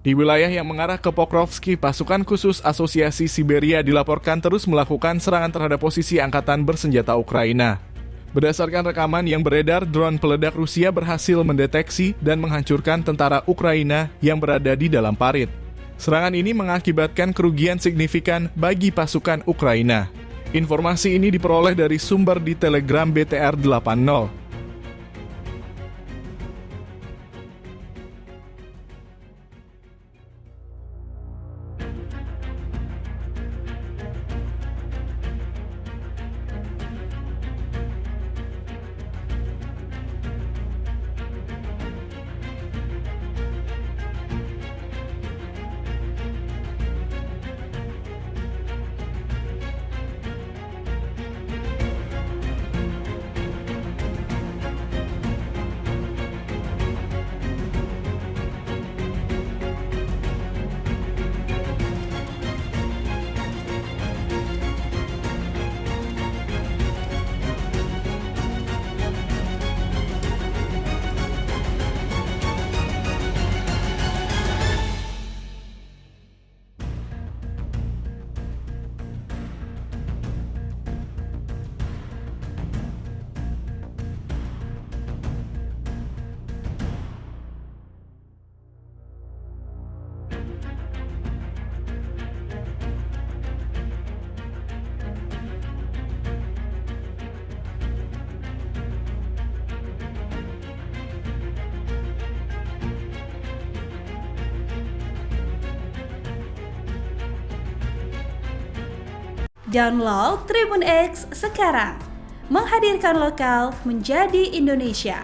Di wilayah yang mengarah ke Pokrovski, pasukan khusus Asosiasi Siberia dilaporkan terus melakukan serangan terhadap posisi angkatan bersenjata Ukraina. Berdasarkan rekaman yang beredar, drone peledak Rusia berhasil mendeteksi dan menghancurkan tentara Ukraina yang berada di dalam parit. Serangan ini mengakibatkan kerugian signifikan bagi pasukan Ukraina. Informasi ini diperoleh dari sumber di Telegram BTR 80. Download Tribun X sekarang, menghadirkan lokal menjadi Indonesia.